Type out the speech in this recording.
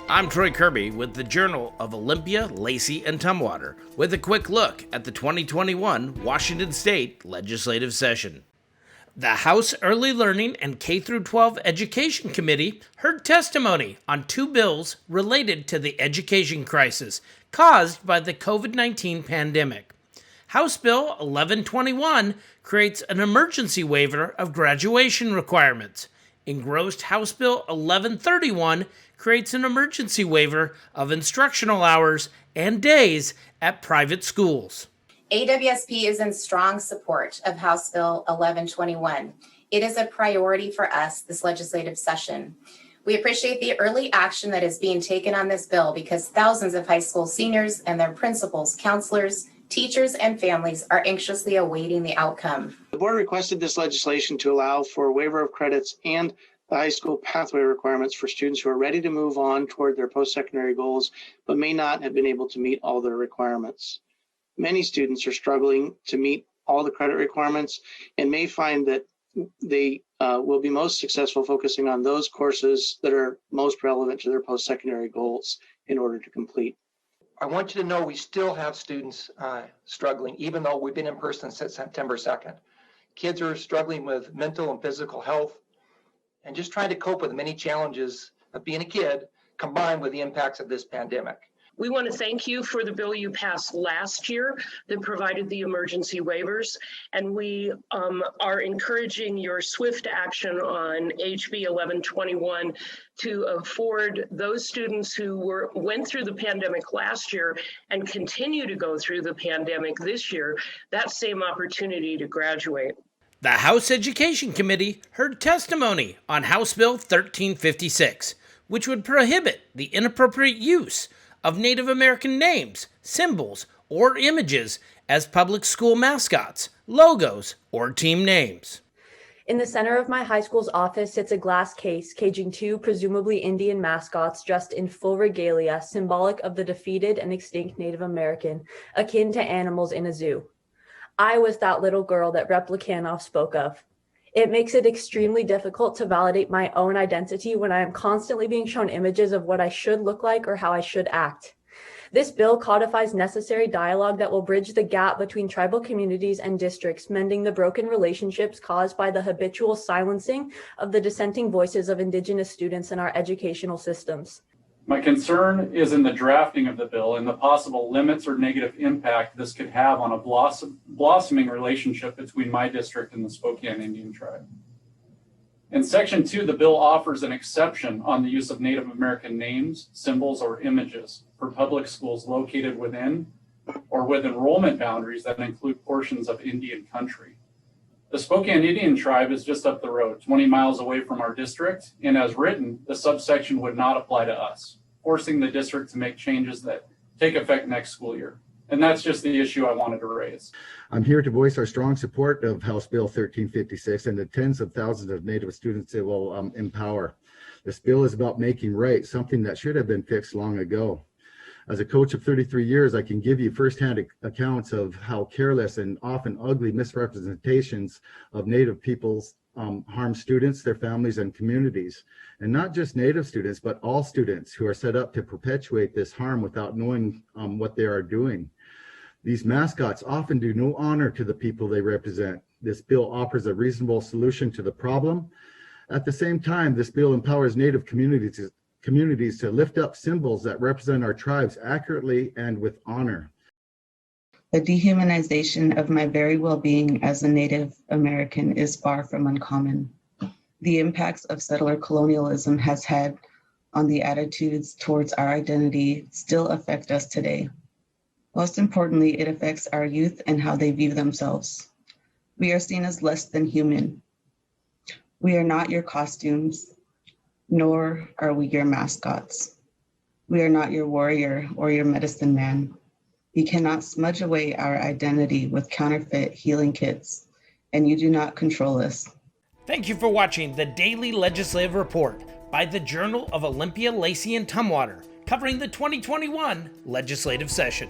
I'm Troy Kirby with the Journal of Olympia, Lacey, and Tumwater with a quick look at the 2021 Washington State Legislative Session. The House Early Learning and K-12 Education Committee heard testimony on two bills related to the education crisis caused by the COVID-19 pandemic. House Bill 1121 creates an emergency waiver of graduation requirements. Engrossed House Bill 1131 creates an emergency waiver of instructional hours and days at private schools. AWSP is in strong support of House Bill 1121. It is a priority for us this legislative session. We appreciate the early action that is being taken on this bill because thousands of high school seniors and their principals, counselors, teachers, and families are anxiously awaiting the outcome. The board requested this legislation to allow for a waiver of credits and the high school pathway requirements for students who are ready to move on toward their post-secondary goals, but may not have been able to meet all their requirements. Many students are struggling to meet all the credit requirements and may find that they will be most successful focusing on those courses that are most relevant to their post-secondary goals in order to complete. I want you to know we still have students struggling, even though we've been in person since September 2nd. Kids are struggling with mental and physical health and just trying to cope with the many challenges of being a kid combined with the impacts of this pandemic. We want to thank you for the bill you passed last year that provided the emergency waivers, and we are encouraging your swift action on HB 1121 to afford those students who went through the pandemic last year and continue to go through the pandemic this year that same opportunity to graduate. The House Education Committee heard testimony on House Bill 1356, which would prohibit the inappropriate use of Native American names, symbols, or images as public school mascots, logos, or team names. In the center of my high school's office sits a glass case caging two presumably Indian mascots dressed in full regalia, symbolic of the defeated and extinct Native American, akin to animals in a zoo. I was that little girl that Rep. Lukanoff spoke of. It makes it extremely difficult to validate my own identity when I am constantly being shown images of what I should look like or how I should act. This bill codifies necessary dialogue that will bridge the gap between tribal communities and districts, mending the broken relationships caused by the habitual silencing of the dissenting voices of Indigenous students in our educational systems. My concern is in the drafting of the bill and the possible limits or negative impact this could have on a blossoming relationship between my district and the Spokane Indian tribe. In Section 2, the bill offers an exception on the use of Native American names, symbols, or images for public schools located within or with enrollment boundaries that include portions of Indian country. The Spokane Indian tribe is just up the road, 20 miles away from our district, and as written, the subsection would not apply to us, forcing the district to make changes that take effect next school year. And that's just the issue I wanted to raise. I'm here to voice our strong support of House Bill 1356 and the tens of thousands of Native students it will empower. This bill is about making right something that should have been fixed long ago. As a coach of 33 years, I can give you firsthand accounts of how careless and often ugly misrepresentations of Native peoples harm students, their families, and communities. And not just Native students, but all students who are set up to perpetuate this harm without knowing what they are doing. These mascots often do no honor to the people they represent. This bill offers a reasonable solution to the problem. At the same time, this bill empowers Native communities to lift up symbols that represent our tribes accurately and with honor. The dehumanization of my very well-being as a Native American is far from uncommon. The impacts of settler colonialism has had on the attitudes towards our identity still affect us today. Most importantly, it affects our youth and how they view themselves. We are seen as less than human. We are not your costumes, nor are we your mascots. We are not your warrior or your medicine man. You cannot smudge away our identity with counterfeit healing kits, and you do not control us. Thank you for watching the Daily Legislative Report by the Journal of Olympia, Lacey, and Tumwater, covering the 2021 legislative session.